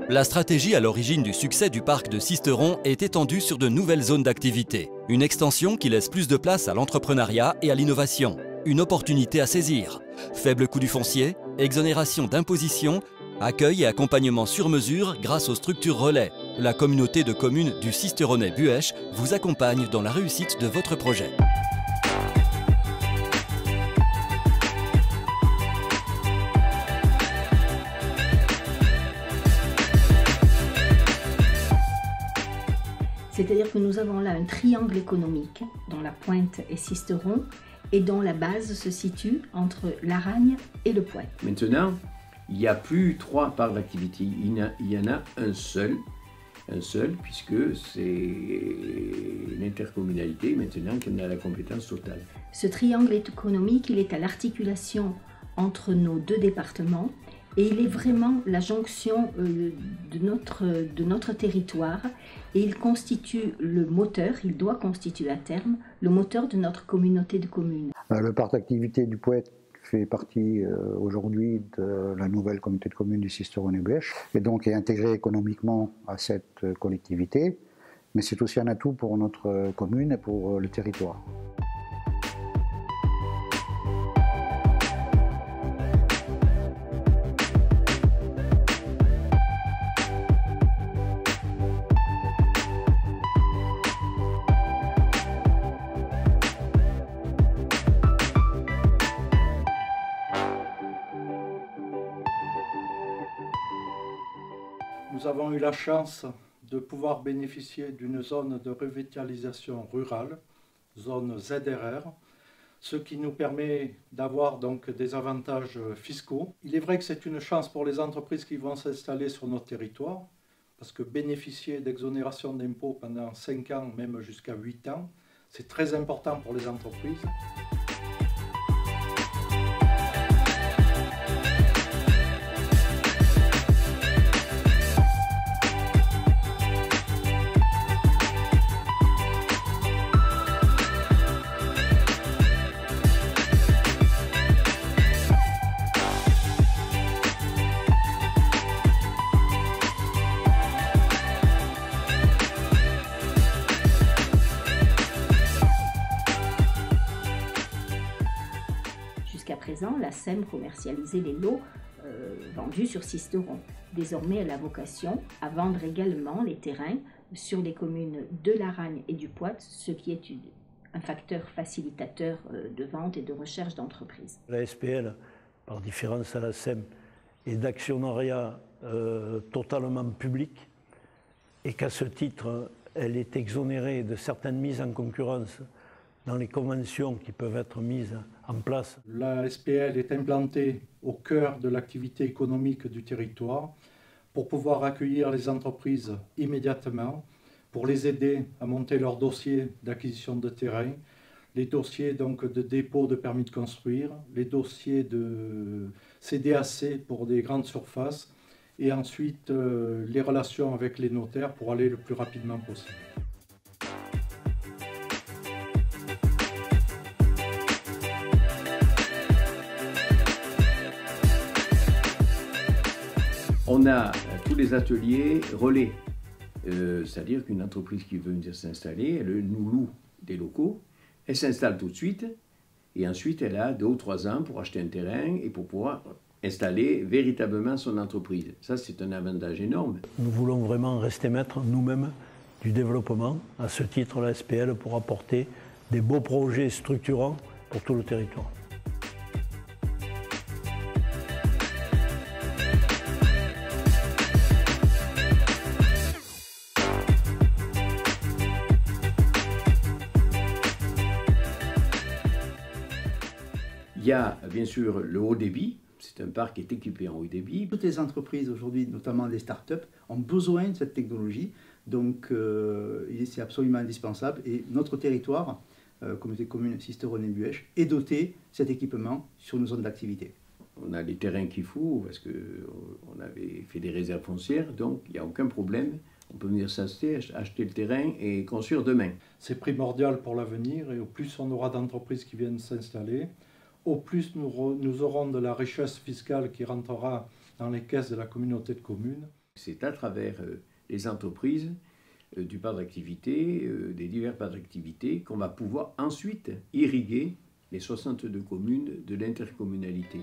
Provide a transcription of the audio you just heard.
La stratégie à l'origine du succès du parc de Sisteron est étendue sur de nouvelles zones d'activité. Une extension qui laisse plus de place à l'entrepreneuriat et à l'innovation. Une opportunité à saisir. Faible coût du foncier, exonération d'imposition, accueil et accompagnement sur mesure grâce aux structures relais. La communauté de communes du Sisteronnais Buëch vous accompagne dans la réussite de votre projet. C'est-à-dire que nous avons là un triangle économique dont la pointe est Sisteron et dont la base se situe entre l'Aragne et le Poët. Maintenant, il n'y a plus 3 parts d'activité, il y en a un seul puisque c'est une intercommunalité maintenant qui a la compétence totale. Ce triangle économique, il est à l'articulation entre nos 2 départements et il est vraiment la jonction de notre territoire et il constitue le moteur, il doit constituer à terme le moteur de notre communauté de communes. Le parc d'activité du Poët fait partie aujourd'hui de la nouvelle communauté de communes du Sisteron et Buëch et donc est intégré économiquement à cette collectivité, mais c'est aussi un atout pour notre commune et pour le territoire. Nous avons eu la chance de pouvoir bénéficier d'une zone de revitalisation rurale, zone ZRR, ce qui nous permet d'avoir donc des avantages fiscaux. Il est vrai que c'est une chance pour les entreprises qui vont s'installer sur notre territoire, parce que bénéficier d'exonération d'impôts pendant 5 ans, même jusqu'à 8 ans, c'est très important pour les entreprises. Jusqu'à présent, la SEM commercialisait les lots vendus sur Sisteron. Désormais, elle a vocation à vendre également les terrains sur les communes de l'Aragne et du Poët, ce qui est un facteur facilitateur de vente et de recherche d'entreprises. La SPL, par différence à la SEM, est d'actionnariat totalement public et qu'à ce titre, elle est exonérée de certaines mises en concurrence dans les conventions qui peuvent être mises en place. La SPL est implantée au cœur de l'activité économique du territoire pour pouvoir accueillir les entreprises immédiatement, pour les aider à monter leurs dossiers d'acquisition de terrain, les dossiers donc de dépôt de permis de construire, les dossiers de CDAC pour des grandes surfaces et ensuite les relations avec les notaires pour aller le plus rapidement possible. On a tous les ateliers relais, c'est-à-dire qu'une entreprise qui veut venir s'installer, elle nous loue des locaux, elle s'installe tout de suite, et ensuite elle a 2 ou 3 ans pour acheter un terrain et pour pouvoir installer véritablement son entreprise. Ça, c'est un avantage énorme. Nous voulons vraiment rester maîtres nous-mêmes du développement, à ce titre la SPL pour apporter des beaux projets structurants pour tout le territoire. Il y a bien sûr le haut débit, c'est un parc qui est équipé en haut débit. Toutes les entreprises aujourd'hui, notamment les start-up, ont besoin de cette technologie, donc c'est absolument indispensable. Et notre territoire, communauté commune Sisteron et Buëch, est doté de cet équipement sur nos zones d'activité. On a les terrains qu'il faut, parce qu'on avait fait des réserves foncières, donc il n'y a aucun problème. On peut venir s'installer, acheter le terrain et construire demain. C'est primordial pour l'avenir et au plus on aura d'entreprises qui viennent s'installer, au plus nous aurons de la richesse fiscale qui rentrera dans les caisses de la communauté de communes. C'est à travers les entreprises du parc d'activité, des divers parcs d'activité, qu'on va pouvoir ensuite irriguer les 62 communes de l'intercommunalité.